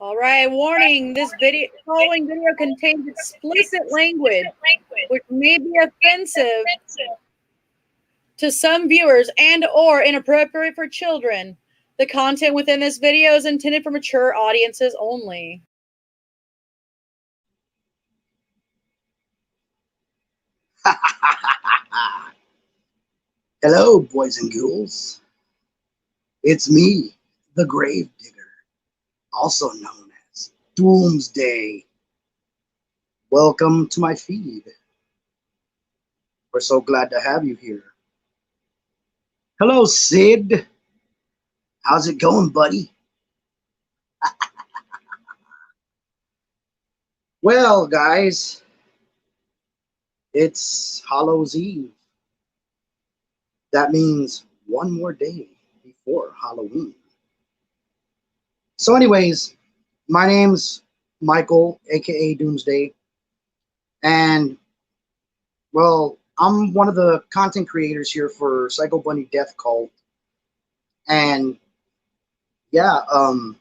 All right, warning, this following video contains explicit language which may be offensive to some viewers and or inappropriate for children. The content within this video is intended for mature audiences only. Hello, boys and ghouls. It's me, the Grave Digger, also known as Doomsday. Welcome to my feed. We're so glad to have you here. Hello, Sid. How's it going, buddy? Well, guys, it's Hallows Eve. That means one more day before Halloween. So anyways, my name's Michael, aka Doomsday, and well, I'm one of the content creators here for Psycho Bunny Death Cult. And yeah, I'm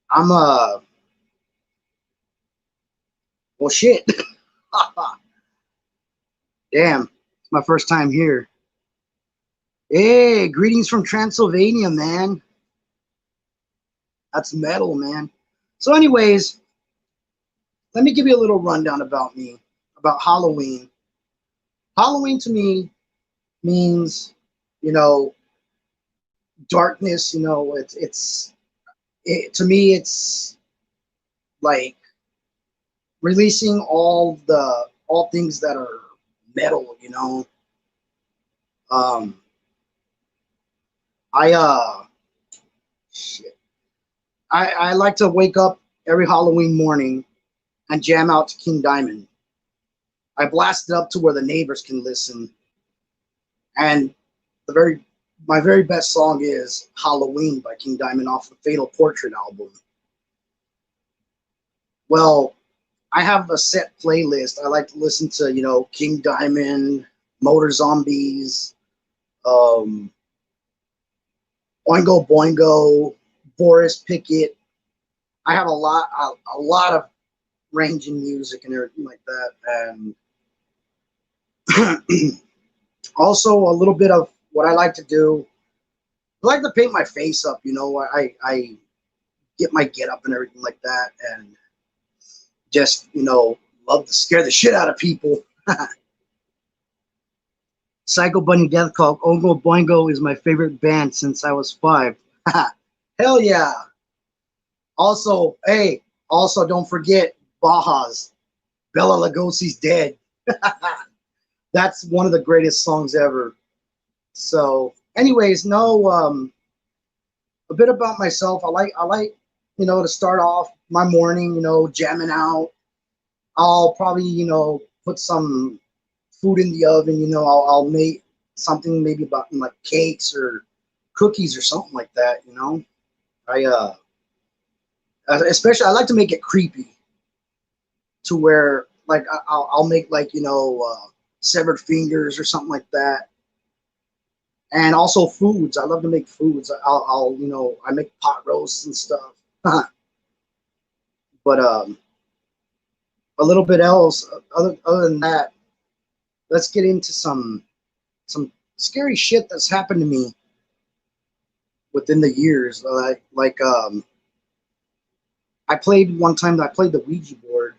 well shit. Damn, it's my first time here. Hey, greetings from Transylvania, man. That's metal, man. So anyways, let me give you a little rundown about me, about Halloween. Halloween to me means, you know, darkness, to me it's like releasing all things that are metal. Um I shit. I like to wake up every Halloween morning and jam out to King Diamond. I blast it up to where the neighbors can listen. And my very best song is Halloween by King Diamond off the Fatal Portrait album. Well, I have a set playlist. I like to listen to, King Diamond, Motor Zombies, Oingo Boingo, Boris Pickett. I have a lot of range in music and everything like that. And also a little bit of what I like to do. I like to paint my face up, I get my get up and everything like that, and just, love to scare the shit out of people. Psycho Bunny Death Cult, Oingo Boingo is my favorite band since I was 5. Hell yeah. Also, don't forget Baja's Bella Lugosi's Dead. That's one of the greatest songs ever. So, anyways, a bit about myself. I like, to start off my morning, jamming out. I'll probably, put some food in the oven. I'll make something maybe about like cakes or cookies or something like that. I especially I like to make it creepy to where like I'll make like severed fingers or something like that. And also foods. I love to make foods. I make pot roasts and stuff. But a little bit else. Other than that, let's get into some scary shit that's happened to me within the years. I played one time. I played the Ouija board.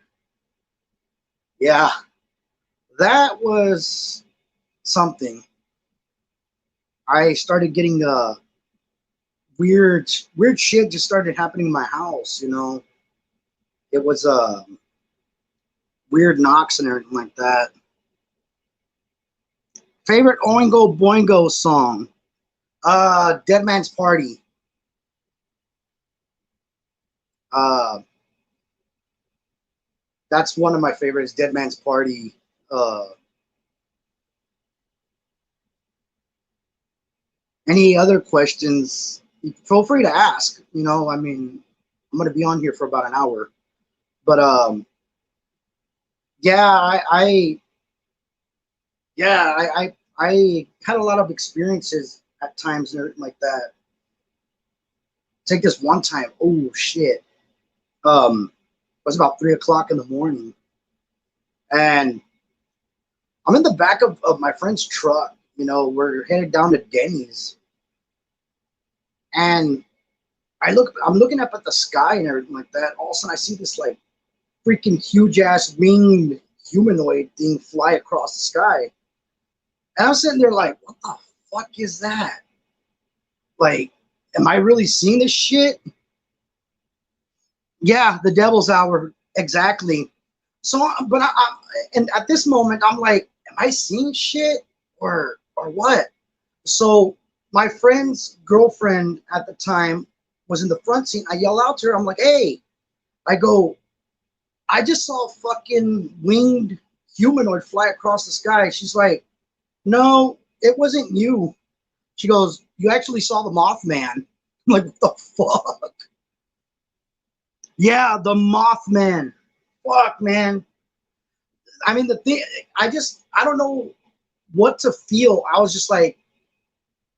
Yeah, that was something. I started getting weird shit just started happening in my house. It was weird knocks and everything like that. Favorite Oingo Boingo song? Dead Man's Party. That's one of my favorites. Dead Man's Party. Any other questions? Feel free to ask. I mean, I'm gonna be on here for about an hour, but yeah, I had a lot of experiences at times and everything like that. take this one time. Oh shit. It was about 3 o'clock in the morning, and I'm in the back of my friend's truck. You know, we're headed down to Denny's, and I'm looking up at the sky and everything like that. All of a sudden, I see this like freaking huge ass winged humanoid thing fly across the sky, and I'm sitting there like, what the fuck is that? Like, am I really seeing this shit? Yeah, the devil's hour, exactly. So, but and at this moment, I'm like, am I seeing shit or what? So my friend's girlfriend at the time was in the front seat. I yell out to her. I'm like, hey, I go, I just saw a fucking winged humanoid fly across the sky. She's like, no, it wasn't you. She goes, you actually saw the Mothman. I'm like, what the fuck? Yeah, the Mothman. Fuck, man. I mean, the thing, I don't know what to feel. I was just like,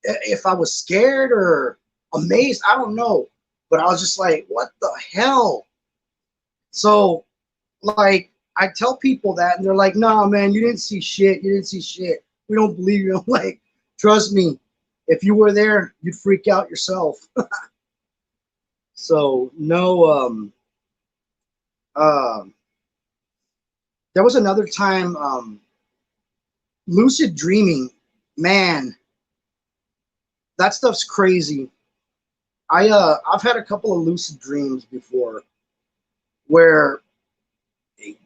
if I was scared or amazed, I don't know. But I was just like, what the hell? So, like, I tell people that, and they're like, no, man, you didn't see shit. You didn't see shit. We don't believe you. I'm like, trust me, if you were there, you'd freak out yourself. So, no, there was another time, lucid dreaming, man, that stuff's crazy. I've had a couple of lucid dreams before where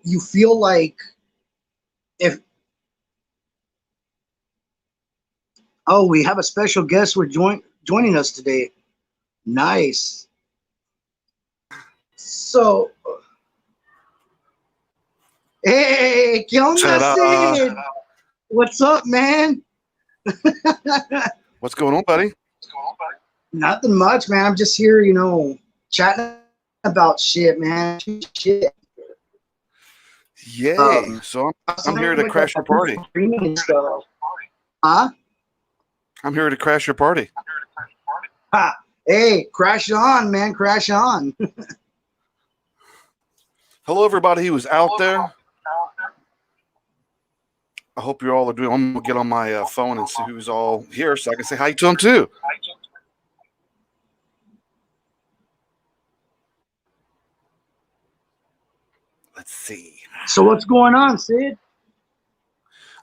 you feel like if we have a special guest joining us today. Nice. So, hey, ¿qué onda, Sid? What's up, man? What's going on, buddy? Nothing much, man. I'm just here, chatting about shit, man. Shit. Yay. So I'm here to crash your party. Huh? I'm here to crash your party. Ha. Hey, crash on, man. Crash on. Hello, everybody who is out there. I hope you all are doing. I'm going to get on my phone and see who's all here so I can say hi to them, too. Let's see. So what's going on, Sid?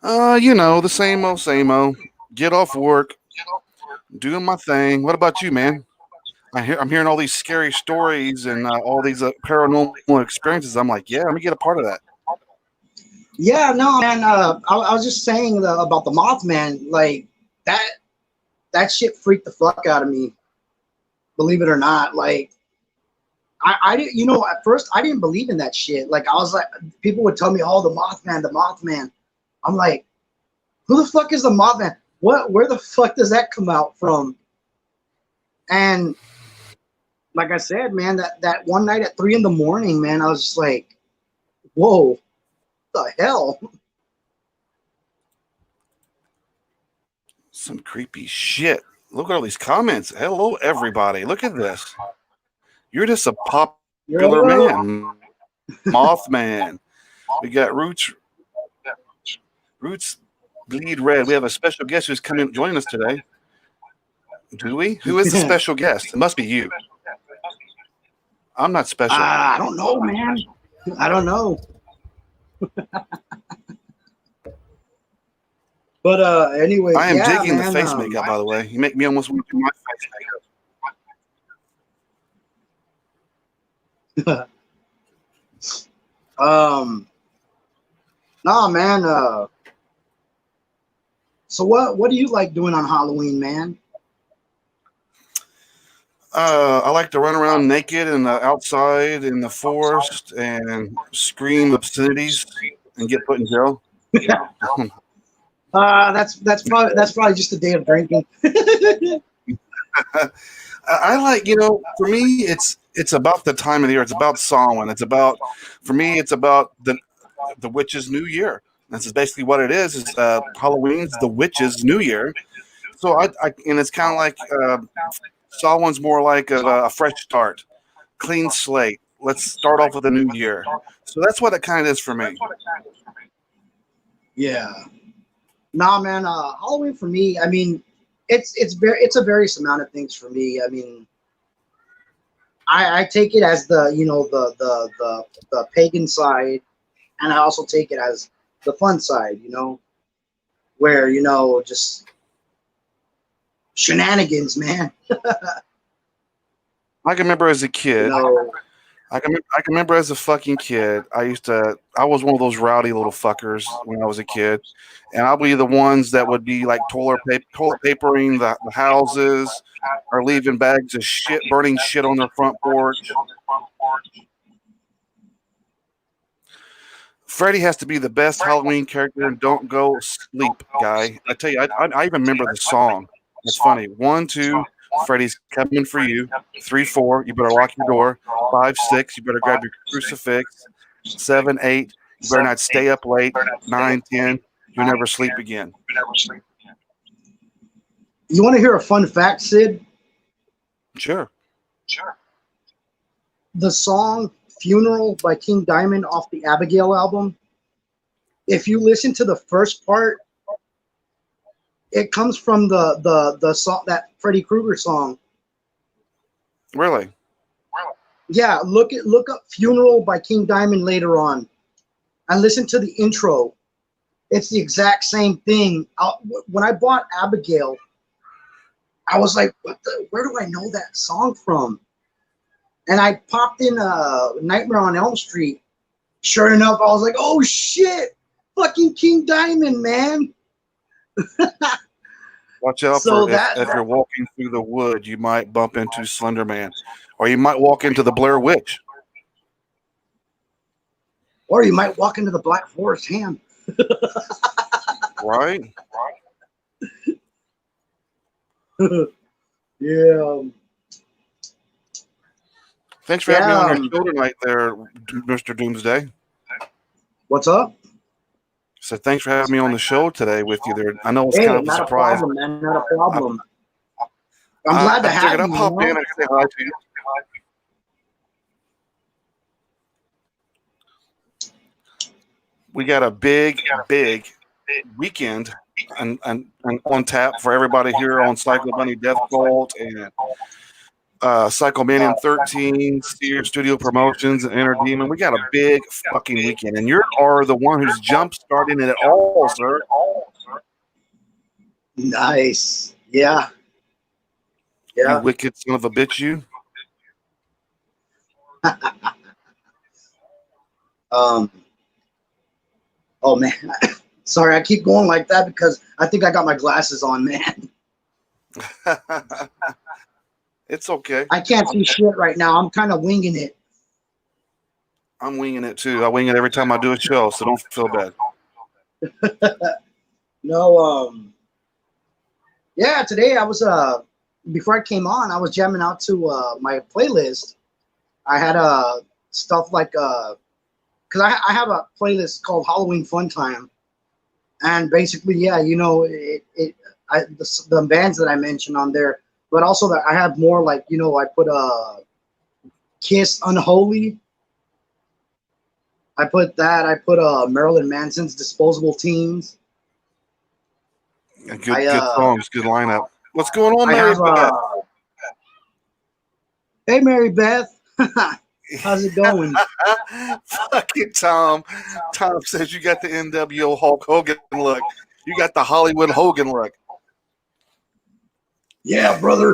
The same old. Get off work, doing my thing. What about you, man? I'm hearing all these scary stories and all these paranormal experiences. I'm like, yeah, let me get a part of that. Yeah, no, man. I was just saying about the Mothman. Like that shit freaked the fuck out of me. Believe it or not, like I didn't. At first I didn't believe in that shit. Like I was like, people would tell me, "Oh, the Mothman, the Mothman." I'm like, who the fuck is the Mothman? Where the fuck does that come out from? And like I said, man, that one night at 3 a.m, man, I was just like, whoa. The hell? Some creepy shit. Look at all these comments. Hello, everybody. Look at this. You're just a popular man. Mothman. We got Roots Bleed Red. We have a special guest who's coming joining us today. Do we? Who is the special guest? It must be you. I'm not special. I don't know, man. I don't know. But anyway, I am digging man, the face makeup, by the way. You make me almost want to do my face makeup. Nah, man. So what do you like doing on Halloween, man? I like to run around naked and outside in the forest and scream obscenities and get put in jail. That's probably just a day of drinking. I like, for me, it's about the time of the year. It's about Samhain. For me, it's about the witch's New Year. This is basically what it is. Halloween's the witch's New Year. So and it's kind of like Saw one's more like a fresh start, clean slate. Let's start off with a new year. So that's what it kind of is for me. Yeah. Nah, man. Halloween for me. I mean, it's a various amount of things for me. I mean, I take it as the the pagan side, and I also take it as the fun side. Where just shenanigans, man. I can remember as a kid. I can remember as a fucking kid. I was one of those rowdy little fuckers when I was a kid, and I'll be the ones that would be like toilet papering the houses, or leaving bags of shit, burning shit on their front porch. Freddy has to be the best Halloween character, and don't go sleep, guy. I tell you, I even remember the song. It's funny. 1, 2, Freddy's coming for you. 3, 4, you better lock your door. 5, 6, you better grab your crucifix. 7, 8, you better not stay up late. 9, 10, you never sleep again. You want to hear a fun fact, Sid? Sure. The song "Funeral" by King Diamond off the Abigail album. If you listen to the first part, it comes from the song, that Freddy Krueger song. Really? Yeah, look up "Funeral" by King Diamond later on, and listen to the intro. It's the exact same thing. When I bought Abigail, I was like, where do I know that song from? And I popped in Nightmare on Elm Street. Sure enough, I was like, oh shit, fucking King Diamond, man. Watch out if you're walking through the wood, you might bump into Slender Man, or you might walk into the Blair Witch. Or you might walk into the Black Forest Ham. Right? Yeah. Thanks for having me on your show tonight there, Mr. Doomsday. What's up? So thanks for having me on the show today with you there. I know it's kind of a surprise. Not a problem, man. Not a problem. I'm glad to have you. I'll pop in and say hi to you. We got a big weekend and on tap for everybody here on Psycho Bunny Death Cult and Psychomanium 13, Steer Studio Promotions, and Inner Demon. We got a big fucking weekend, and you are the one who's jump starting it all, sir. Nice. Yeah. You wicked son of a bitch, you. Oh man, sorry, I keep going like that because I think I got my glasses on, man. It's okay. I can't see shit right now. I'm kind of winging it. I'm winging it too. I wing it every time I do a show, so don't feel bad. No, yeah, today I was before I came on, I was jamming out to my playlist. I had stuff like because I have a playlist called Halloween Fun Time, and basically, yeah, the bands that I mentioned on there, but also that I have more like I put Kiss Unholy. I put that. I put Marilyn Manson's Disposable Teens. Good songs, good lineup. What's going on, Mary Beth? Hey, Mary Beth. How's it going? Fucking Tom. Tom says you got the NWO Hulk Hogan look. You got the Hollywood Hogan look. Yeah, brother.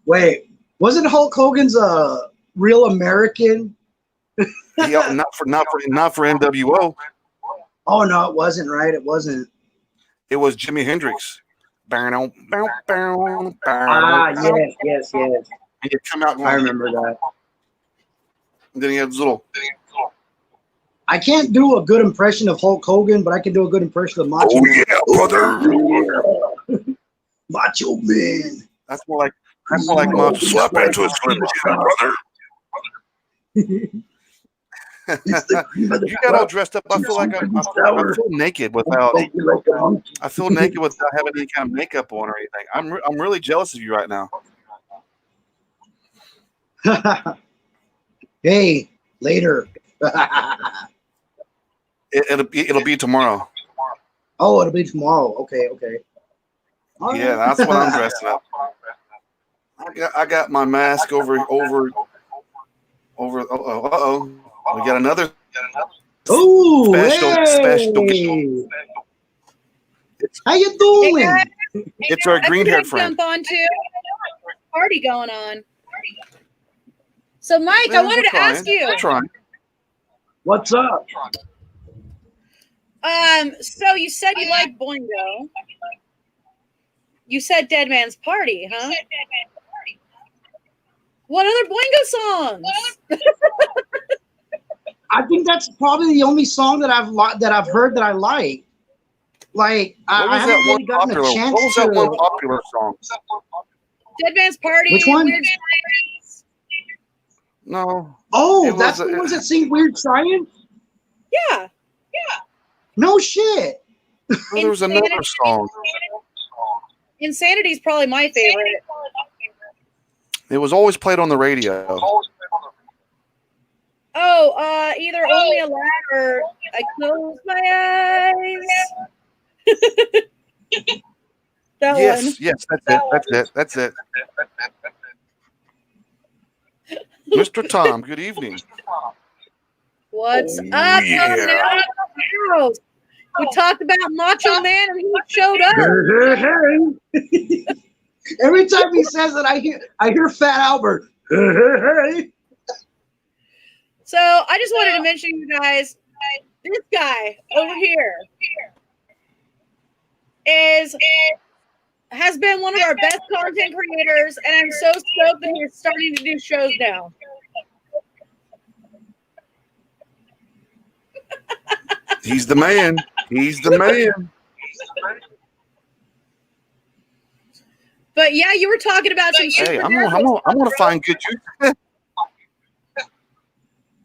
Wait, wasn't Hulk Hogan's a real American? Yeah, not for NWO. Oh no, it wasn't, right? It wasn't. It was Jimi Hendrix. Yes. And you come out. I remember that. And then he had this little. I can't do a good impression of Hulk Hogan, but I can do a good impression of Macho Man. Brother. Macho Man. That's more like Macho. Slap into his brother. It's the cream of the You got all crop. dressed up. I feel like I Sour. feel naked I'll without. bake you like a monkey. I feel naked without having any kind of makeup on or anything. I'm really jealous of you right now. Hey, later. It'll be tomorrow. Oh, it'll be tomorrow. Okay. All Yeah, right. that's what I'm dressing up. I got my mask over. Uh-oh. We got another Oh, special. hey. How you Hey, doing? guys, It's our I green-haired could friend. jump on too. Party going on. So, Mike, I Yeah, wanted to ask you. We're trying. What's up? So you said you like Boingo. You said Dead Man's Party, huh? What other Boingo songs? I think that's probably the only song that I've heard that I like. Like What I was haven't that one really gotten a popular? chance What was that one to. popular song? Dead Man's Party. Which one? Weird Science. No. Oh, It that's was, the ones that sing Weird Science? Yeah. No shit. There was another song. Insanity's probably my favorite. It was always played on the radio. Oh, either Only a Lad or I Close My Eyes. That one. Yes, that's it. Mr. Tom, good evening. What's Oh, up? yeah. Coming out of the house. We talked about Macho Man and he showed up. Every time he says it, I hear Fat Albert. So I just wanted to mention you guys, this guy over here has been one of our best content creators, and I'm so stoked that he's starting to do shows now. He's the man. He's the man. But yeah, you were talking about some Hey, I'm supernatural gonna stuff, find good use.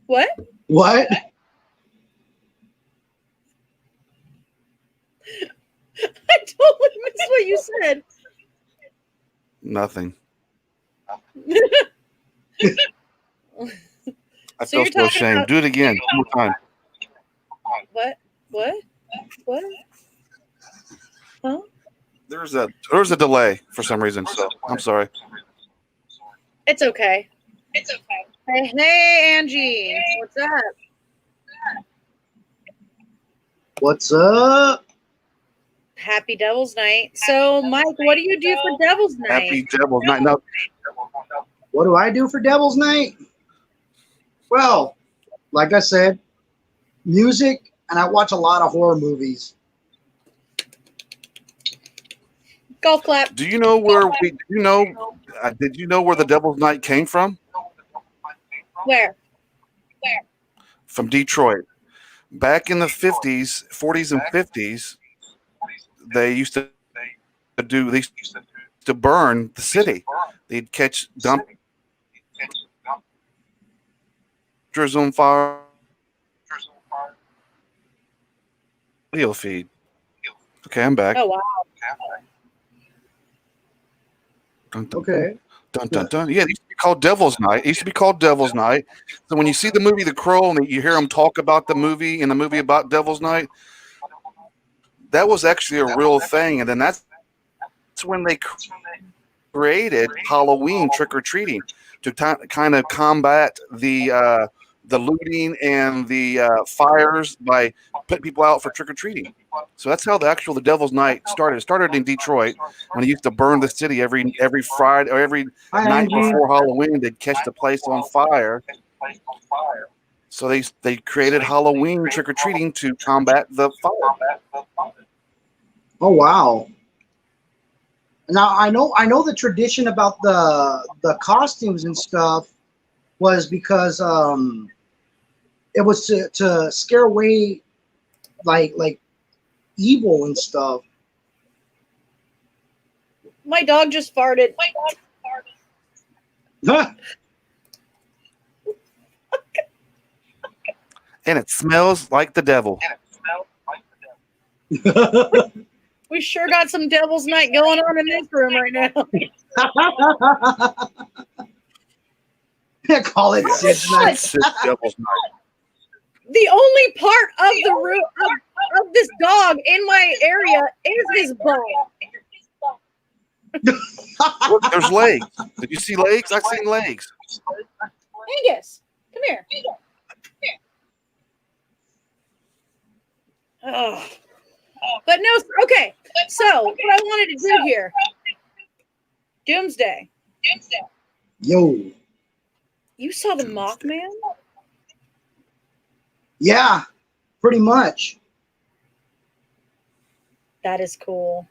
What? What? I totally missed what you said. Nothing. I So you're feel so talking ashamed. about- Do it again. One more time. What? Huh? There's a delay for some reason, so I'm sorry. It's okay. Hey, Angie. What's up? What's up? Happy Devil's Night. So, Mike, what do you do for Devil's Night? Happy Devil's Night. No, What do I do for Devil's Night? Well, like I said, music, and I watch a lot of horror movies. Golf clap. do you know where we? Do you know? Did you know where the Devil's Night came from? Where? From Detroit. Back in the 40s and 50s, they used to burn the city. They'd catch dumpsters on fire. Video feed. Okay, I'm back. Oh, wow. Dun, dun, Okay. dun, dun, dun. Yeah, it used to be called Devil's Night. It used to be called Devil's Night. So when you see the movie The Crow and you hear them talk about the movie in the movie about Devil's Night, that was actually a real thing. And then that's when they created Halloween trick-or-treating to kind of combat the looting and the fires by putting people out for trick-or-treating. So that's how the Devil's Night started. It started in Detroit when they used to burn the city every Friday or every Hi, night Angie. before Halloween. They'd catch the place on fire. So they created Halloween trick-or-treating to combat the fire. Oh wow. Now I know the tradition about the costumes and stuff was because it was to scare away like evil and stuff. My dog just farted. And it smells like the devil. We sure got some Devil's Night going on in this room right now. Call it Sid's Night. Sid's Devil's Night. The only part of the room of this dog in my area is his butt. Look, there's legs. Did you see legs? I've seen legs. Angus, come here. Oh. But no, okay. So what I wanted to do here, Doomsday. Yo. You saw the Mothman? Yeah, pretty much. That is cool.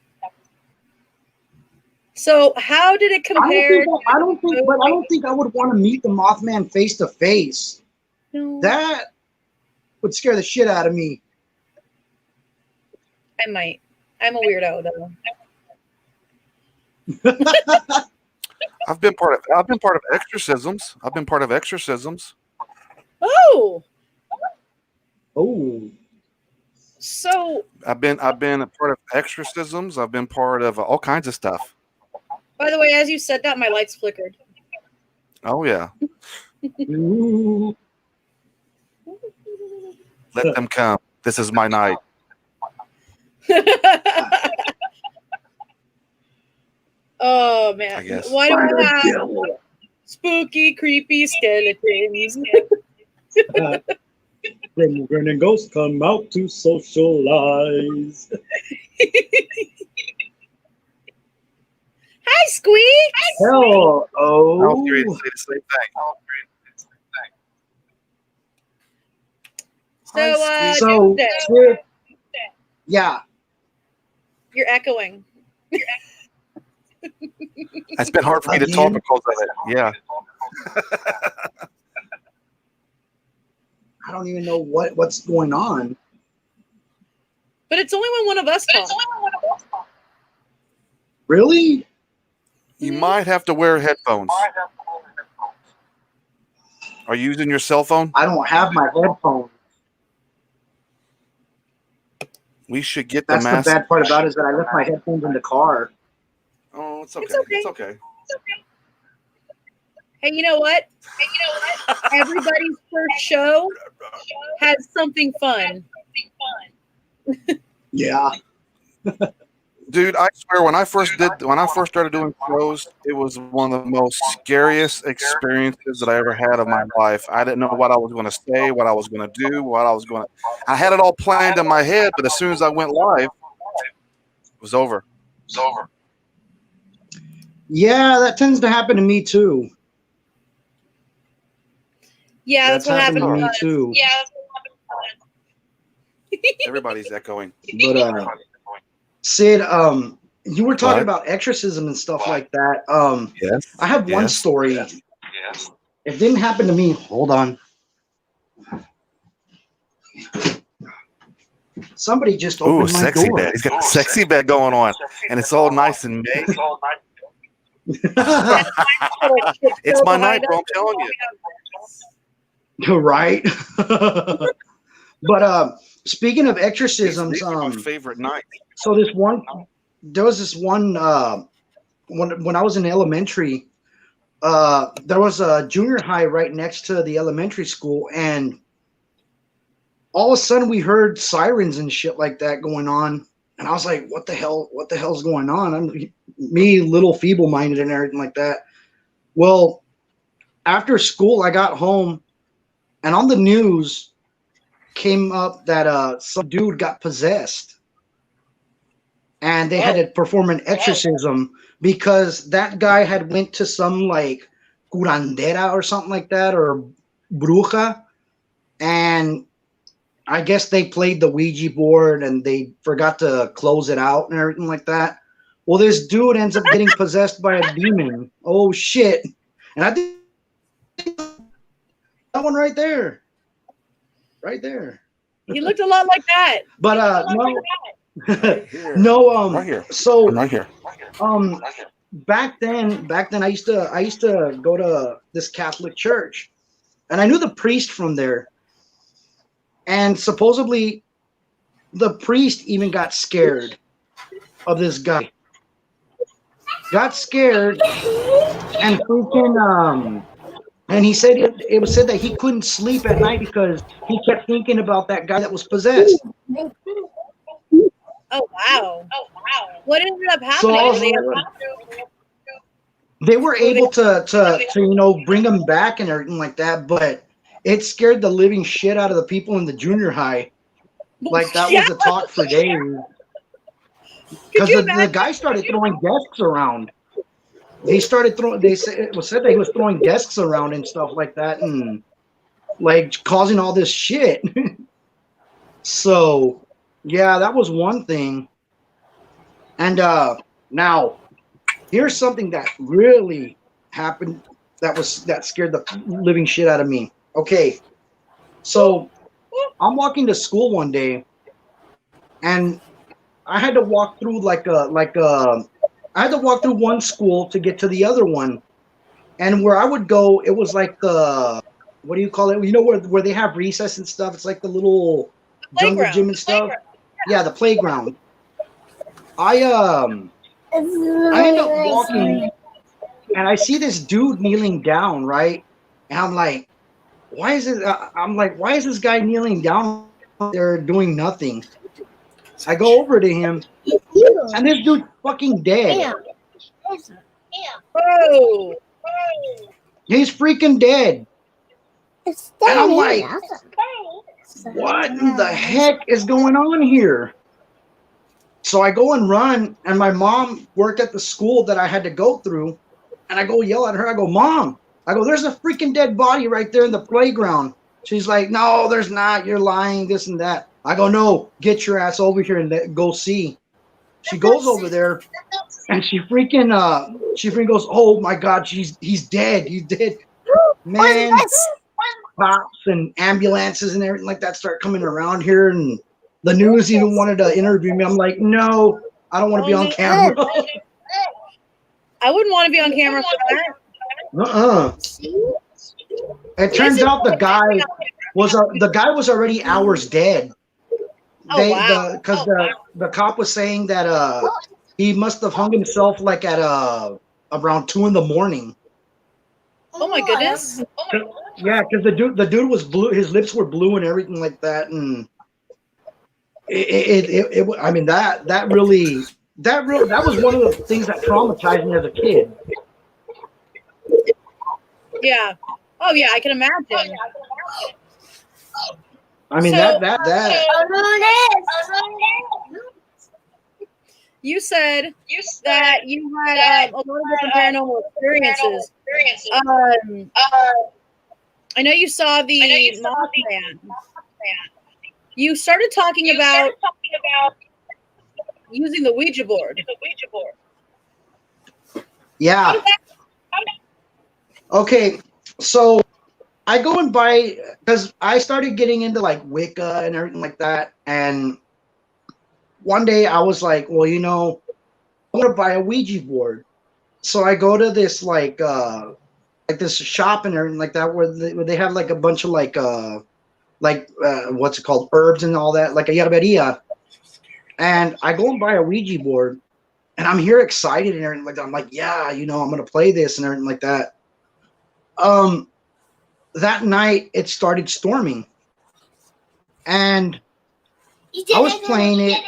So how did it compare? I don't think I would want to meet the Mothman face to face. No. That would scare the shit out of me. I might. I'm a weirdo though. I've been part of exorcisms. Oh. Oh. So I've been a part of exorcisms. I've been part of all kinds of stuff. by the way, as you said that, my lights flickered. Oh yeah. Ooh. Let them come. This is my night. Oh man. I guess. Why do I have spooky, creepy skeletons? When and ghosts come out to socialize. Hi, Squeak. Hell, I was oh. ready to say the same thing. So, So, Doomsday, yeah. you're echoing. It's been hard for me to talk because of it. Yeah. I don't even know what's going on. But it's only when one of us talks. Really? You might have to wear headphones. Are you using your cell phone? I don't have my headphones. We should get the That's mask. the bad part about it is that I left my headphones in the car. Oh, it's okay. It's okay. It's okay. Hey, you know what? Everybody's first show has something fun. Yeah. Dude, I swear when I first started doing shows, it was one of the most scariest experiences that I ever had of my life. I didn't know what I was going to say, what I was going to do, I had it all planned in my head, but as soon as I went live, it was over. Yeah, that tends to happen to me too. Yeah, that's what happened to me us. too. Yeah. Everybody's echoing. But Sid, you were talking What? about exorcism and stuff like that. Yes. I have one Yes. story. Yes. It didn't happen to me. Hold on. Somebody just Ooh, opened my sexy door. bed. He's got a sexy bed going on, and it's all nice and made. It's my night, bro. I'm telling you. Right. But speaking of exorcisms, These are my favorite nights. so there was this one when I was in elementary, there was a junior high right next to the elementary school, and all of a sudden we heard sirens and shit like that going on, and I was like, what the hell's going on? I'm me, little feeble-minded and everything like that. Well, after school I got home, and on the news came up that some dude got possessed, and they had to perform an exorcism because that guy had went to some like curandera or something like that, or bruja, and I guess they played the Ouija board and they forgot to close it out and everything like that. Well, this dude ends up getting possessed by a demon. Oh shit. And I think that one right there. Right there. He looked a lot like that. But Right here. no Right here. so I'm right here. back then I used to go to this Catholic church, and I knew the priest from there. And supposedly the priest even got scared of this guy. Got scared and freaking and he said it was said that he couldn't sleep at night because he kept thinking about that guy that was possessed. Oh wow. What ended up So happening? I was they were able to bring him back and everything like that, but it scared the living shit out of the people in the junior high. Like that Yeah, was the talk for days. could Because you the imagine? guy started throwing desks around. He started throwing. It was said that he was throwing desks around and stuff like that, and like causing all this shit. So, yeah, that was one thing. And now here's something that really happened that scared the living shit out of me. Okay, so I'm walking to school one day, and I had to walk through I had to walk through one school to get to the other one. And where I would go, it was like the what do you call it? You know where they have recess and stuff. It's like the little jungle gym Playground. and stuff. Yeah, the playground. I end up walking and I see this dude kneeling down, right? And I'm like, why is it? I'm like, why is this guy kneeling down there doing nothing? I go over to him, and this dude's fucking dead. Oh, He's freaking dead. And I'm like, what in the heck is going on here? So I go and run, and my mom worked at the school that I had to go through, and I go yell at her. I go, Mom, I go, there's a freaking dead body right there in the playground. She's like, no, there's not. You're lying, this and that. I go, no, get your ass over here and go see. She goes over there, and she freaking goes, oh my God, he's dead. He's dead. Man, cops and ambulances and everything like that start coming around here, and the news even wanted to interview me. I'm like, no, I don't want to be on camera. I wouldn't want to be on camera for that. It turns out the guy was already hours dead. Oh wow! Because the cop was saying that he must have hung himself like at around 2 a.m. Oh my goodness! Yeah, because the dude was blue. His lips were blue and everything like that, and I mean that was one of the things that traumatized me as a kid. Yeah. Oh yeah, I can imagine. I mean that. You said that you had a lot of different paranormal experiences. I know you saw the Mothman. You started talking about using the Ouija board. Yeah. Okay, so I go and buy, because I started getting into like Wicca and everything like that, and one day I was like, well, I'm gonna buy a Ouija board. So I go to this like this shop and everything like that where they have like a bunch of what's it called, herbs and all that, like a yerberia. And I go and buy a Ouija board, and I'm here excited and everything like that. I'm like, yeah, I'm gonna play this and everything like that. That night it started storming, and I was playing it,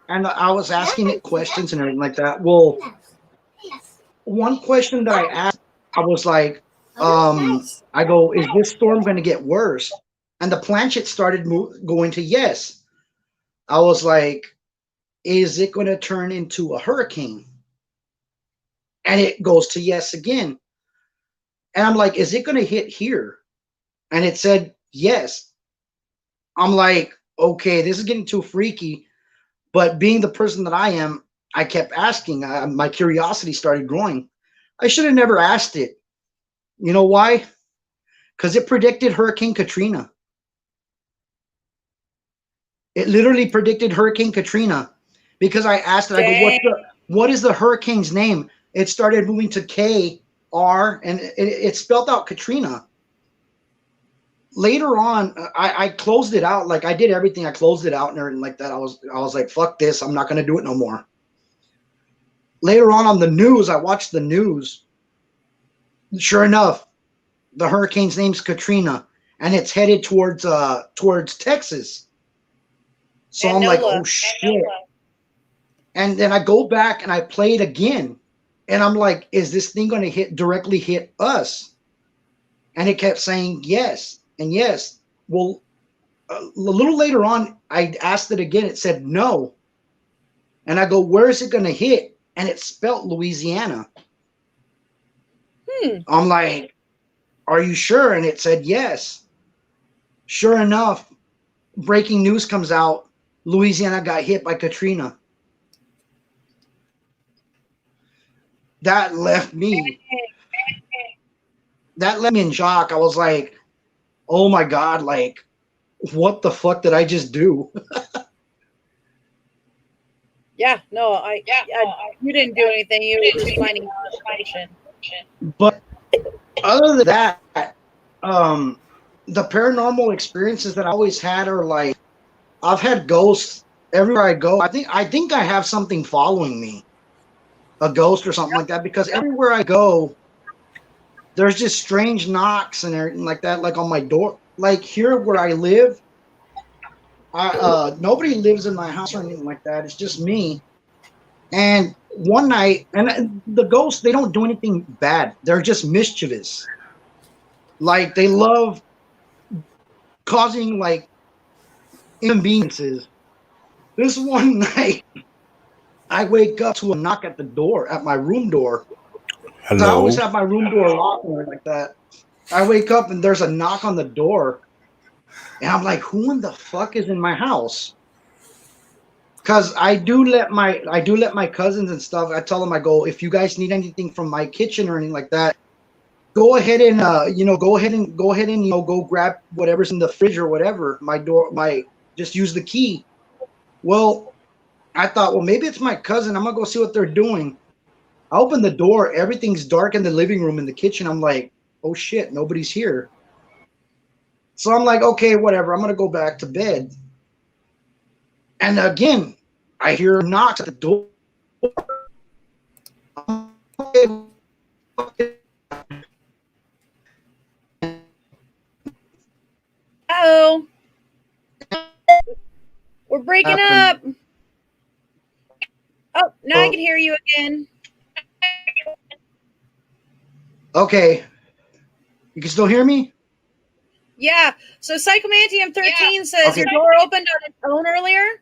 and I was asking it questions and everything like that. Well, one question that I asked, I was like, I go, is this storm going to get worse? And the planchette started going to yes. I was like, is it going to turn into a hurricane? And it goes to yes again. And I'm like, is it going to hit here? And it said yes. I'm like, okay, this is getting too freaky. But being the person that I am, I kept asking. My curiosity started growing. I should have never asked it. You know why? Because it predicted Hurricane Katrina. It literally predicted Hurricane Katrina. Because I asked it, I go, what is the hurricane's name? It started moving to K, R, and it spelled out Katrina. later on, I closed it out. Like I did everything. I closed it out and everything like that. I was like, fuck this. I'm not gonna do it no more. Later on the news, I watched the news. Sure enough, the hurricane's name's Katrina, and it's headed towards Texas. So And I'm like, NOLA. oh shit. And then I go back and I play it again, and I'm like, is this thing going to directly hit us? And it kept saying yes and yes. Well, a little later on, I asked it again. It said no, and I go, where is it going to hit? And it spelled Louisiana. I'm like, are you sure? And it said yes. Sure enough, breaking news comes out. Louisiana got hit by Katrina. That left me in shock. I was like, oh my God, like, what the fuck did I just do? Yeah, no, you didn't do anything. You were just finding information. But other than that, the paranormal experiences that I always had are like, I've had ghosts everywhere I go. I think I have something following me, a ghost or something like that, because everywhere I go, there's just strange knocks and everything like that, like on my door. Like here where I live, nobody lives in my house or anything like that. It's just me. And one night, and the ghosts, they don't do anything bad. They're just mischievous. Like they love causing like inconveniences. This one night, I wake up to a knock at the door, at my room door. So I Hello. always have my room door locked or like that. I wake up and there's a knock on the door. And I'm like, who in the fuck is in my house? Because I do let my cousins and stuff. I tell them, I go, if you guys need anything from my kitchen or anything like that, go ahead and go grab whatever's in the fridge or whatever. Just use the key. Well, I thought, well, maybe it's my cousin. I'm gonna go see what they're doing. I open the door, everything's dark in the living room, in the kitchen. I'm like, oh shit, nobody's here. So I'm like, okay, whatever. I'm gonna go back to bed. And again, I hear knocks at the door. Oh, we're breaking up. Oh, now I can hear you again. Okay. You can still hear me? Yeah. So Psychomantium 13 says Okay. your door opened on its own earlier.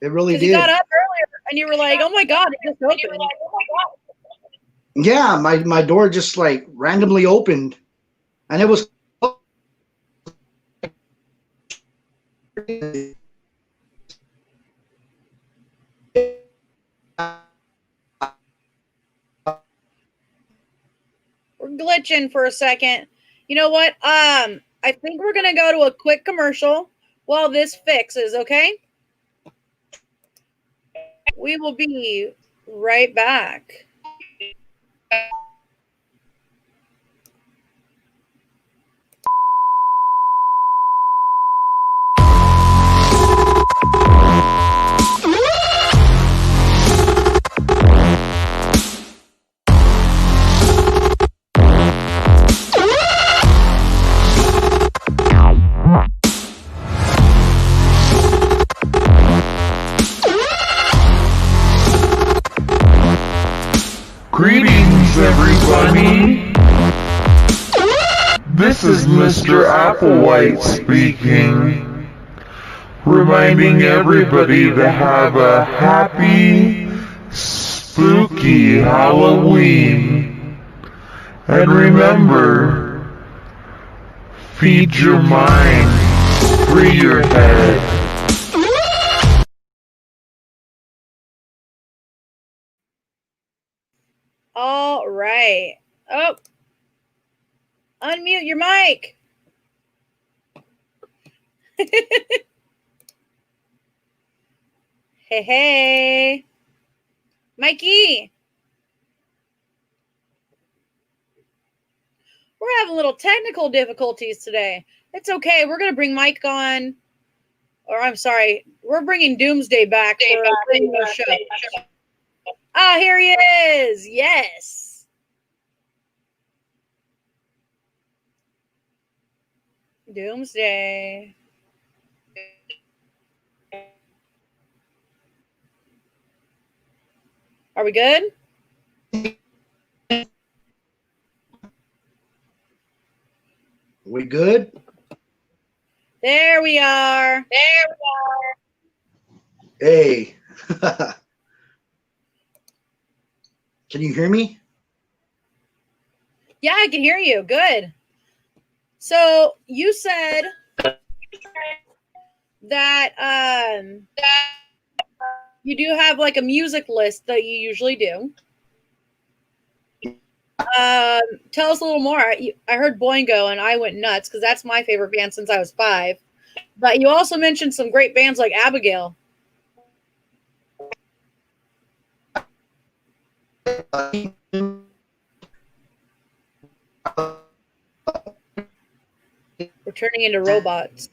It really Because did. you got up earlier and you were like, oh my God, it just opened. Yeah, my door just like randomly opened, and it was. We're glitching for a second. You know what? I think we're gonna go to a quick commercial while this fixes, okay? We will be right back. Greetings, everybody. This is Mr. Applewhite speaking, reminding everybody to have a happy, spooky Halloween. And remember, feed your mind, free your head. All right. Oh, unmute your mic. Hey, hey. Mikey. We're having little technical difficulties today. It's okay. We're going to bring Mike on. Or I'm sorry. We're bringing Doomsday back for a regular show. Ah, here he is. Yes. Doomsday. Are we good? We good? There we are. Hey. Can you hear me? Yeah, I can hear you. Good. So you said that you do have like a music list that you usually do. Tell us a little more. I heard Boingo and I went nuts because that's my favorite band since I was 5. But you also mentioned some great bands like Abigail. We're turning into robots.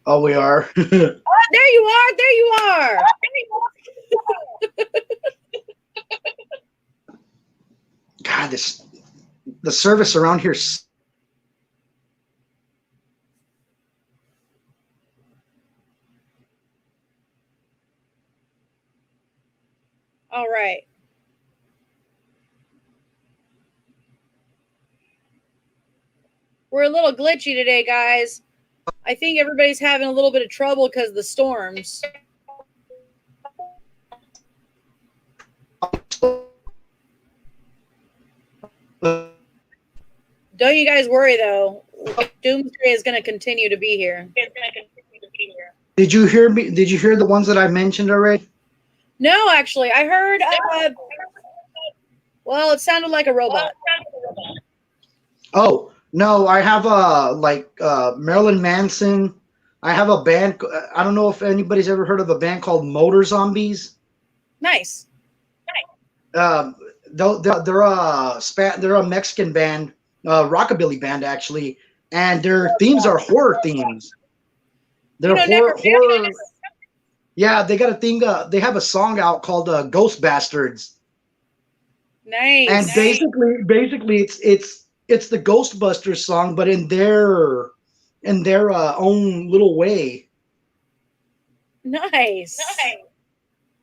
Oh, we are. Oh, there you are. There you are. God, the service around here. All right. We're a little glitchy today, guys. I think everybody's having a little bit of trouble because of the storms. Don't you guys worry, though. Doomsday is going to continue to be here. Did you hear me? Did you hear the ones that I mentioned already? No, actually. I heard, well, it sounded like a robot. Oh, no, I have Marilyn Manson. I have a band. I don't know if anybody's ever heard of a band called Motor Zombies. Nice. They're a Mexican band, rockabilly band actually, and their themes are horror themes. They're horror. Yeah, they got a thing. They have a song out called "Ghost Bastards." Nice. And basically, it's the Ghostbusters song, but in their own little way. Nice.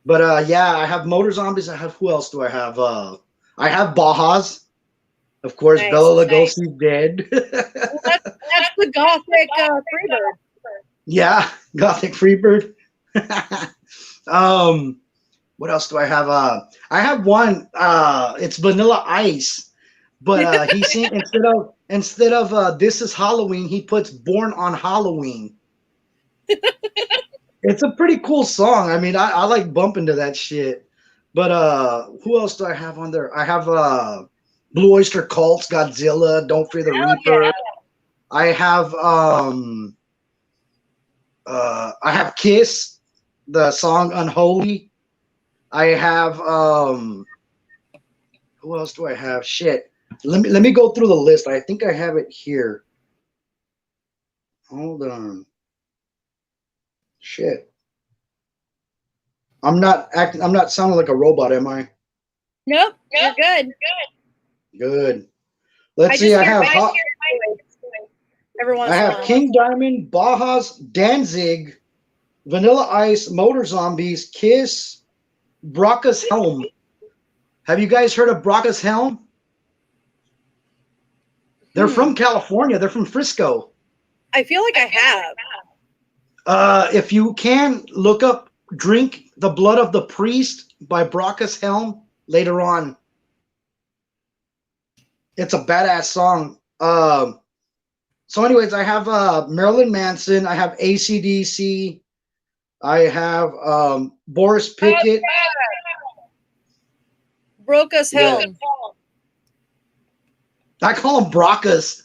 But yeah, I have Motor Zombies. I have, who else do I have? I have Bajas, of course. Nice. Bela Lugosi's dead. Well, that's the Gothic Freebird. Yeah, Gothic Freebird. What else do I have? I have one. It's Vanilla Ice, but he sing instead of "This Is Halloween," he puts "Born on Halloween." It's a pretty cool song. I mean, I like bumping to that shit. But who else do I have on there? I have Blue Oyster Cult's Godzilla, Don't Fear the Reaper. Yeah. I have Kiss, the song Unholy. I have who else do I have? Shit. Let me go through the list. I think I have it here. Hold on. Shit. I'm not sounding like a robot, am I? Nope, you're good. Good. Let's see. I have King Diamond, Bajas, Danzig, Vanilla Ice, Motor Zombies, Kiss, Brockus Helm. Have you guys heard of Brockus Helm? They're from California. They're from Frisco. I feel like I have. If you can, look up Drink the Blood of the Priest by Brockus Helm later on. It's a badass song. So anyways, I have Marilyn Manson. I have AC/DC. I have Boris Pickett. Brockus Helm. I call him Brockus.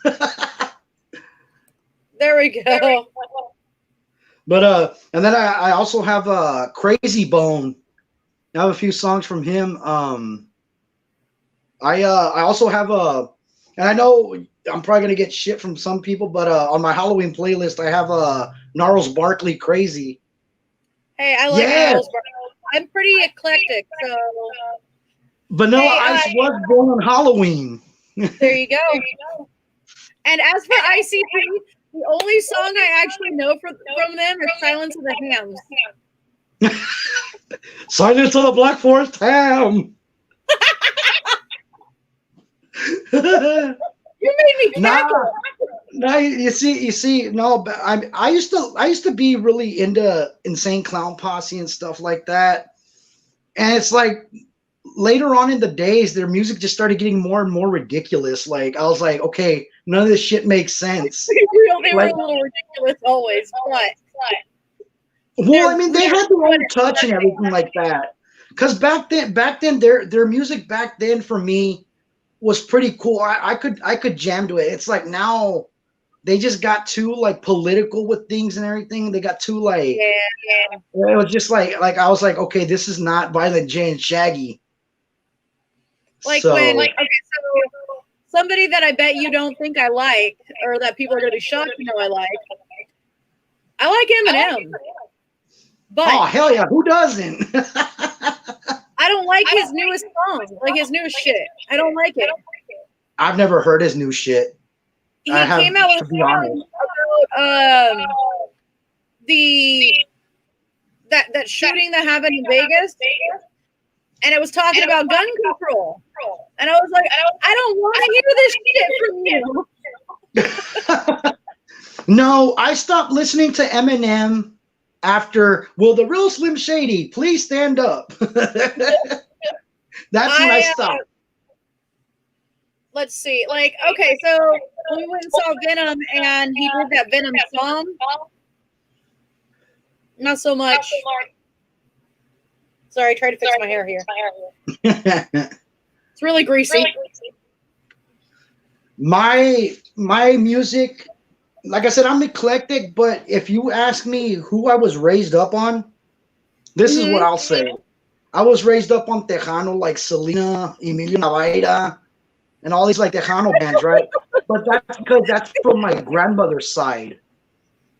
There we go. But and then I also have Crazy Bone. I have a few songs from him. I also have and I know I'm probably gonna get shit from some people, but on my Halloween playlist I have Gnarls Barkley Crazy. Hey, I like Yeah, Gnarls. I'm pretty eclectic, so Vanilla hey, Ice was born on Halloween. there you go. And as for ICP, the only song I actually know from them is "Silence of the Hams." Silence of the Black Forest Ham. You made me Nah, cackle. no, you see, no, but I used to be really into Insane Clown Posse and stuff like that, and it's like later on in the days, their music just started getting more and more ridiculous. Like I was like, okay, none of this shit makes sense. They were Like, a little ridiculous always, but well, I mean, they had their own touch and everything like that. Because back then, their music back then for me was pretty cool. I could jam to it. It's like now they just got too like political with things and everything. They got too like yeah. it was just like I was like, okay, this is not Violent J and Shaggy. Like So when okay, so somebody that I bet you don't think I like, or that people are gonna be shocked to know I like Eminem. But oh hell yeah, who doesn't? I don't like his newest song, like his newest shit. I don't like it. I've never heard his new shit. He came out with a song about that shooting that happened in Vegas, and it was talking about gun control. And I was like, I don't want to hear this shit from you. No, I stopped listening to Eminem after, will the real Slim Shady please stand up? That's when I stopped. Let's see. Like, okay, so when we went and saw Venom and he did that Venom song, not so much. Sorry, I tried to fix my hair here. It's really greasy. My music, like I said, I'm eclectic, but if you ask me who I was raised up on, this is what I'll say. I was raised up on Tejano, like Selena, Emilio Navaira, and all these like Tejano bands, right? But that's because that's from my grandmother's side.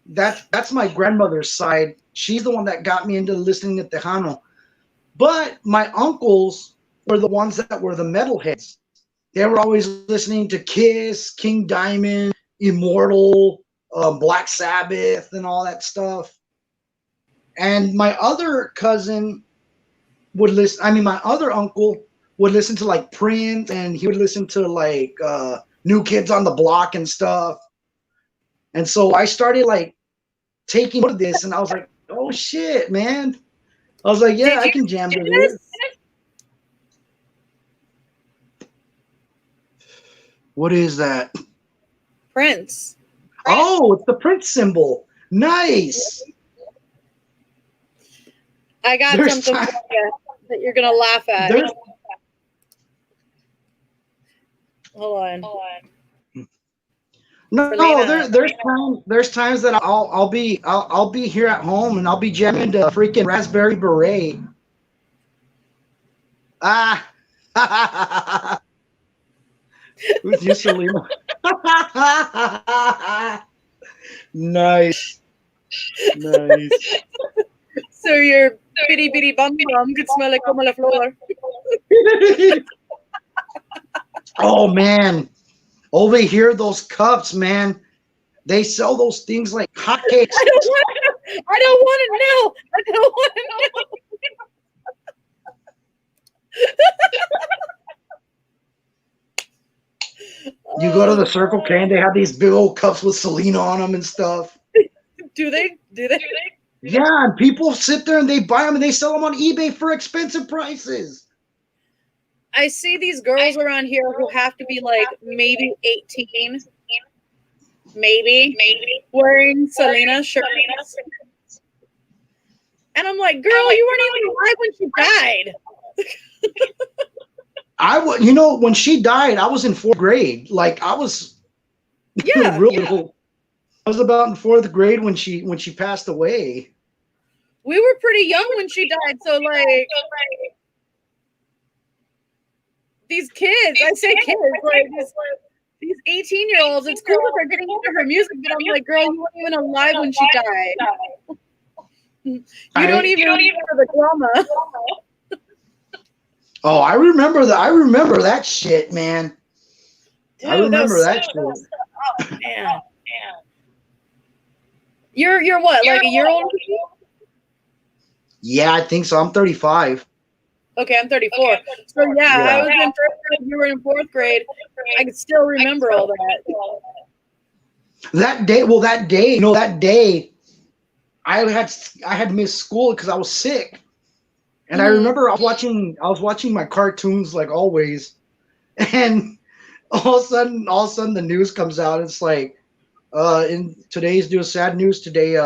That's my grandmother's side. She's the one that got me into listening to Tejano. But my uncles were the ones that were the metalheads. They were always listening to Kiss, King Diamond, Immortal, Black Sabbath, and all that stuff. And my other cousin would listen. I mean, my other uncle would listen to like Prince, and he would listen to like New Kids on the Block and stuff. And so I started like taking note of this, and I was like, "Oh shit, man!" I was like, "Yeah, I can jam to this." What is that? Prince. Oh, it's the Prince symbol. Nice. I got something for you that you're gonna laugh at. Hold on. No, there's times that I'll be here at home and I'll be jamming to freaking Raspberry Beret. With you, Selena. Nice. So your bitty bitty bum bum could smell like como la flor. Oh man, over here those cups, man. They sell those things like hotcakes. I don't want to know. You go to the Circle K and they have these big old cups with Selena on them and stuff. Do they? Yeah, and people sit there and they buy them and they sell them on eBay for expensive prices. I see these girls around here who have to be like maybe 18, maybe wearing Selena shirts. And I'm like, girl, you weren't even alive when she died. When she died, I was in 4th grade. Like I was real little. I was about in 4th grade when she passed away. We were pretty young when she died, so like these kids, I say kids, like these 18-year-olds, it's cool that they're getting into her music, but I'm like, girl, you weren't even alive when she died. You don't even remember the drama. Oh, I remember that. I remember that shit, man. Dude, I remember that shit. Oh, man. You're what, like a year older than me? Yeah, I think so. I'm 35. Okay, I'm 34. So yeah, I was in first grade, you were in fourth grade. I can still remember all that. That day, I had missed school because I was sick. And I remember I was watching my cartoons like always. And all of a sudden the news comes out. It's like in today's news, sad news today,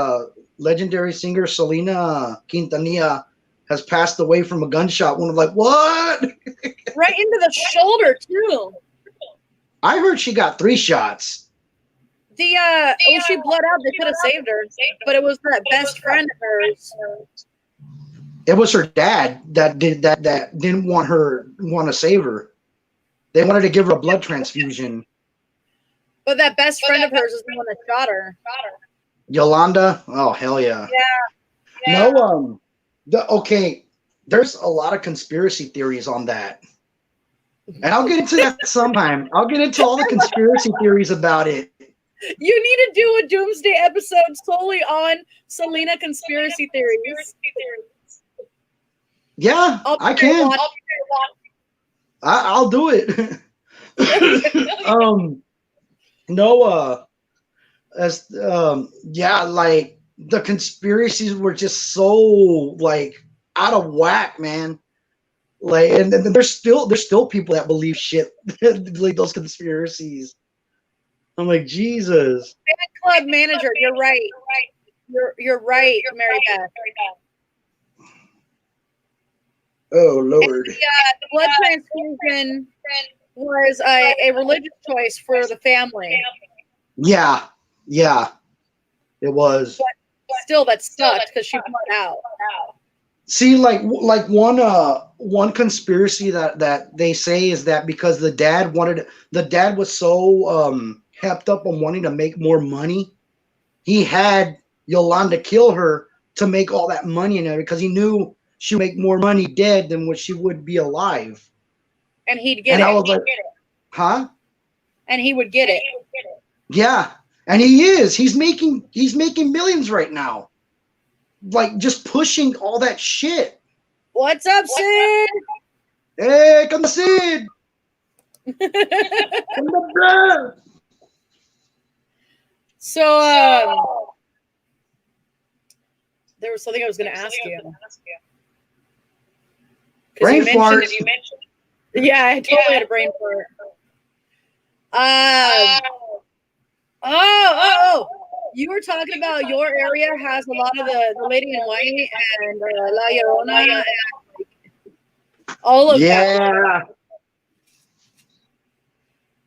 legendary singer Selena Quintanilla has passed away from a gunshot wound. I'm like, what? Right into the shoulder too. I heard she got 3 shots. She bled out. They could have saved her, but it was that best friend of hers. It was her dad that didn't want to save her. They wanted to give her a blood transfusion. But that best friend of hers is the one that shot her. Yolanda? Oh, hell yeah. Yeah. No, okay, there's a lot of conspiracy theories on that. And I'll get into that sometime. I'll get into all the conspiracy theories about it. You need to do a Doomsday episode solely on Selena conspiracy theories. Yeah, I can. I'll do it. Like the conspiracies were just so like out of whack, man. Like, and there's still people that believe shit, believe those conspiracies. I'm like, Jesus. Fan club manager, you're right. You're right, Mary Beth. Oh Lord. And the blood transfusion was a religious choice for the family. Yeah, it was. But still, that sucked because she bled out. See, like one conspiracy that they say is that because the dad was so hepped up on wanting to make more money, he had Yolanda kill her to make all that money in it because he knew she would make more money dead than what she would be alive. And he'd get it. I was like, huh? And he would get it. Yeah, and he is. He's making millions right now. Like just pushing all that shit. What's up, Sid? Hey, come Sid. Come on, So, there was something I was going to ask you. Brain fart. Yeah, I totally had a brain fart. You were talking about your area has a lot of the Lady in White and La Llorona and all of that.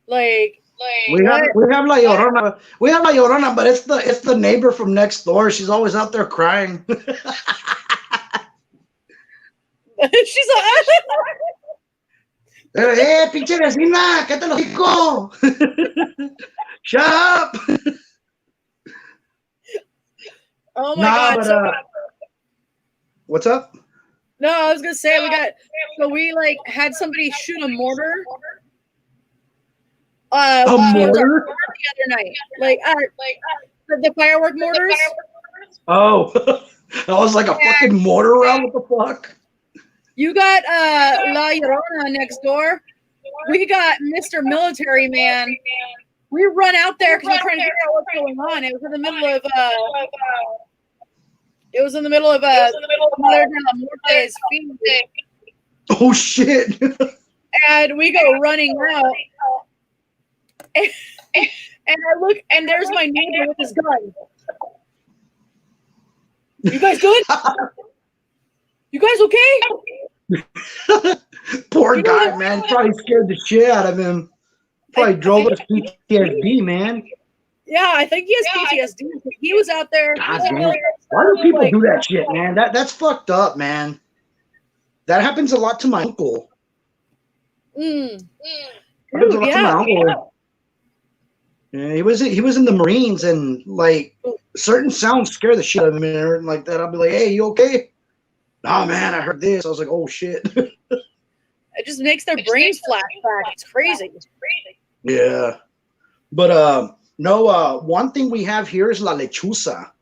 Like we have La Llorona. We have La Llorona, but it's the neighbor from next door. She's always out there crying. She's like, pinche vecina, ¿qué te lo digo? Shut up. oh my God. But, what's up? No, I was gonna say we like had somebody shoot a mortar. A mortar? The other night, like the firework mortars. Oh, that was like a fucking mortar round. What the fuck? You got La Llorona next door. We got Mr. Military Man. We run out there because we're trying to figure out what's going on. It was in the middle of Morte's feet. Oh shit! And we go running out. And I look, and there's my neighbor with his gun. You guys good? You guys okay? Poor guy, man. Probably scared the shit out of him. Probably drove us PTSD, man. Yeah, I think he has PTSD. He was out there. Why do people do that shit, man? That's fucked up, man. That happens a lot to my uncle. Dude, Happens a lot to my yeah. uncle. Yeah, he was in the Marines, and like certain sounds scare the shit out of him and everything like that. I'll be like, "Hey, you okay?" Nah, man, I heard this. I was like, "Oh shit." It just makes their brains flash back. It's crazy. Yeah, but no. One thing we have here is la lechuza,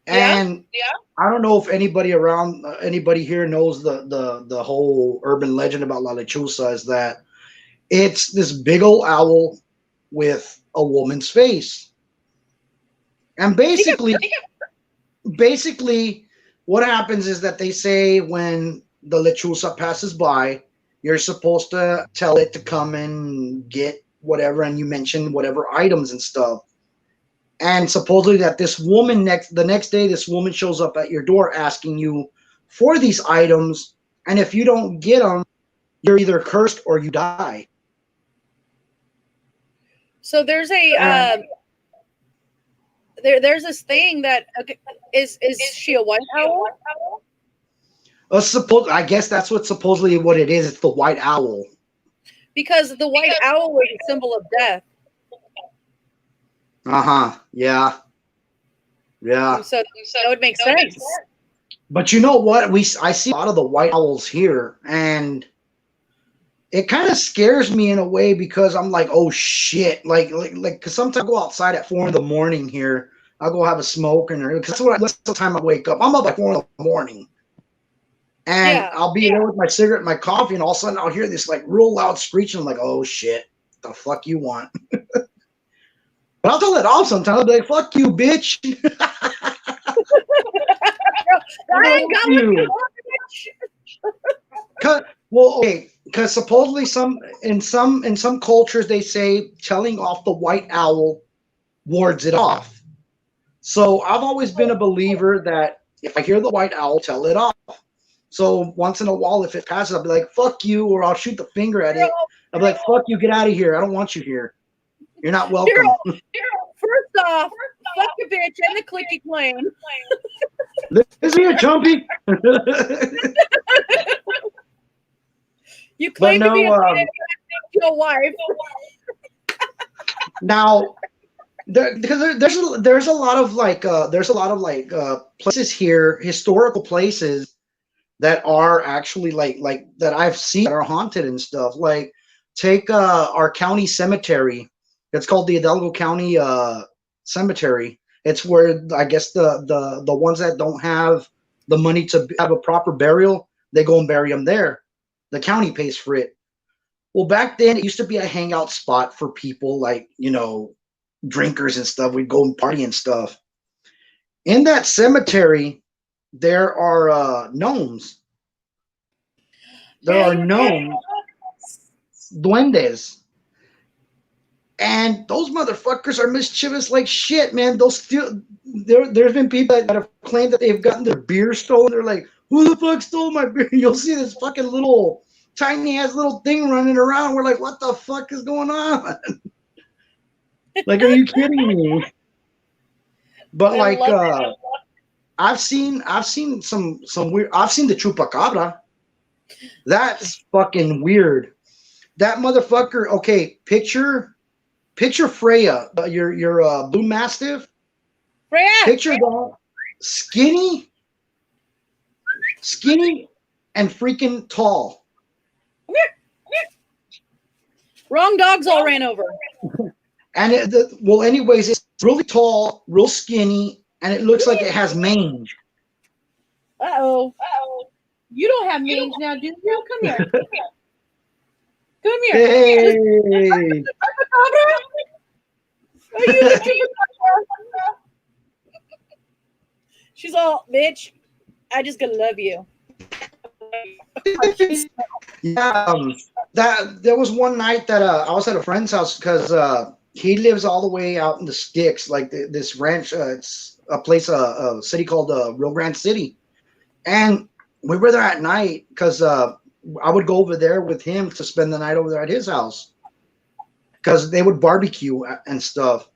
and I don't know if anybody here knows the whole urban legend about la lechuza. Is that it's this big old owl with a woman's face, and basically what happens is that they say when the lechuza passes by, you're supposed to tell it to come and get whatever, and you mention whatever items and stuff. And supposedly that the next day, this woman shows up at your door asking you for these items, and if you don't get them, you're either cursed or you die. So there's a there's this thing that is she a white owl? I guess that's supposedly what it is. It's the white owl. Because the white owl is a symbol of death. Yeah. So that would make sense. But you know what? I see a lot of the white owls here, and it kind of scares me in a way because I'm like, oh shit, like, because sometimes I go outside at 4 a.m. here. I'll go have a smoke, and because that's the time I wake up. I'm up at 4 a.m. And I'll be there with my cigarette and my coffee, and all of a sudden I'll hear this like real loud screeching. I'm like, oh shit, the fuck you want? But I'll tell it off sometimes. I'll be like, fuck you, bitch. I ain't got you. Because supposedly in some cultures they say telling off the white owl wards it off. So I've always been a believer that if I hear the white owl, tell it off. So once in a while, if it passes, I'll be like, fuck you, or I'll shoot the finger at it. I'll be like, fuck you, get out of here. I don't want you here. You're not welcome. First off, fuck a bitch and the clicky claim. Is he a chumpy? You claim to be a wife. Now, because there's a lot of places here, historical places that are actually like that I've seen that are haunted and stuff. Like take our county cemetery. It's called the Hidalgo County Cemetery. It's where I guess the ones that don't have the money to have a proper burial, they go and bury them there. The county pays for it. Well, back then it used to be a hangout spot for people like, drinkers and stuff. We'd go and party and stuff. In that cemetery, there are gnomes. There are gnomes, duendes. And those motherfuckers are mischievous like shit, man. There's been people that have claimed that they've gotten their beer stolen. They're like, who the fuck stole my beer? You'll see this fucking little tiny ass little thing running around. We're like, what the fuck is going on? Like, are you kidding me? But like, I've seen some weird. I've seen the chupacabra. That's fucking weird. That motherfucker. Okay, picture Freya, your blue mastiff. Freya. Picture that skinny and freaking tall. Wrong dogs all ran over. And anyways, it's really tall, real skinny, and it looks like it has mange. Uh-oh. You don't have mange now, do you? Come here. Come here. Hey. Are you the chupacabra? She's all, bitch, I just gonna love you. Yeah, there was one night that I was at a friend's house because he lives all the way out in the sticks, like this ranch. It's a place, a city called Rio Grande City, and we were there at night because I would go over there with him to spend the night over there at his house because they would barbecue and stuff.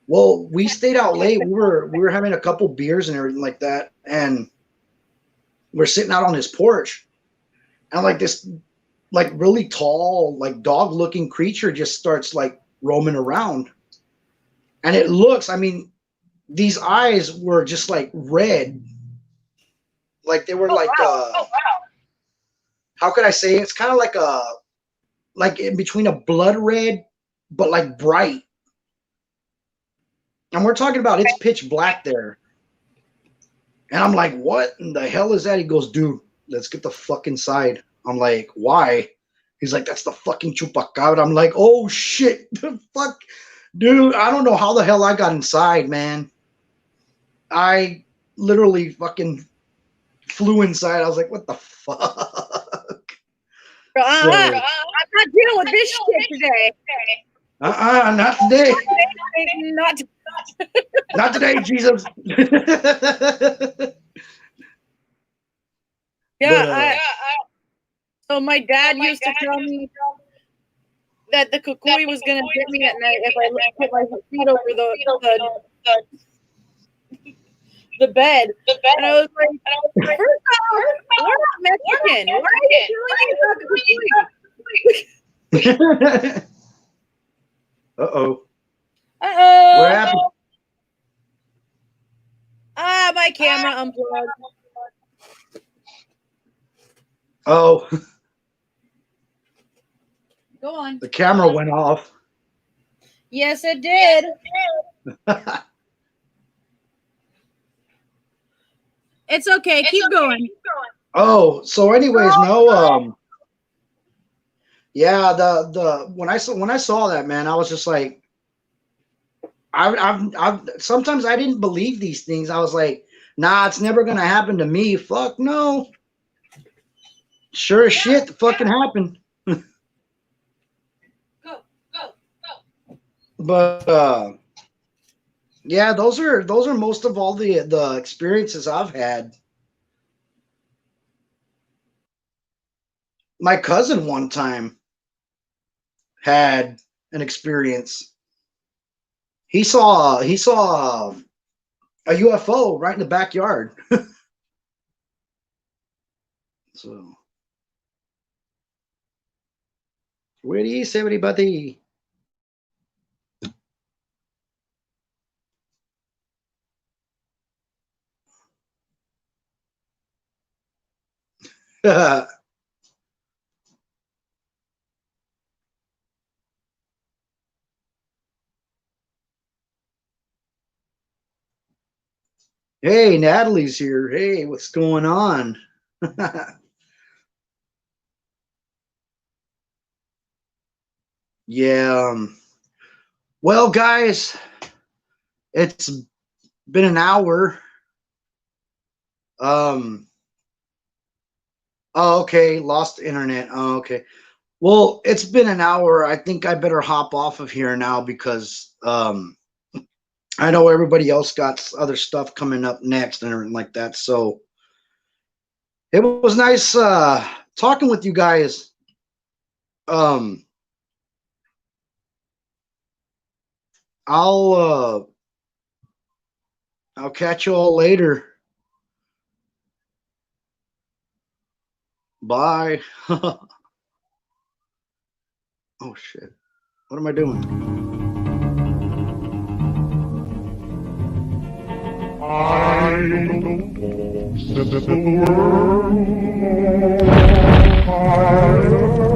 Well, we stayed out late. We were having a couple beers and everything like that, and we're sitting out on his porch, and like this, like really tall, like dog-looking creature just starts like roaming around, and it looks. I mean, these eyes were just like red, like they were like how could I say it? It's kind of like in between a blood red, but like bright. And we're talking about it's pitch black there. And I'm like, what in the hell is that? He goes, dude, let's get the fuck inside. I'm like, why? He's like, that's the fucking chupacabra. I'm like, oh shit, the fuck, dude. I don't know how the hell I got inside, man. I literally fucking flew inside. I was like, what the fuck? I'm not dealing with this shit today. Not today. Not Not today, Jesus. Yeah, so my dad used to tell me that the kukui was gonna get me at night if I put my feet over the bed. And I was like, first off, we're not Mexican. Why are you doing it? Uh-oh. Uh-oh. What happened? My camera unplugged. Oh, Go on. the camera went off. Yes, it did. It's okay. Keep going. Oh, so anyways, no, yeah, the when I saw that, man, I was just like, I've sometimes I didn't believe these things. I was like, nah, it's never gonna happen to me. Fuck no. Sure as shit, the fucking happened. Go. But yeah, those are most of all the experiences I've had. My cousin one time had an experience. He saw a UFO right in the backyard. So, where is everybody? Hey, Natalie's here. Hey, what's going on? Yeah. Well, guys, it's been an hour. Oh, okay. Lost internet. Oh, okay. Well, it's been an hour. I think I better hop off of here now because I know everybody else got other stuff coming up next and everything like that. So it was nice talking with you guys. I'll catch you all later. Bye. Oh shit. What am I doing? I don't know, set the world on fire.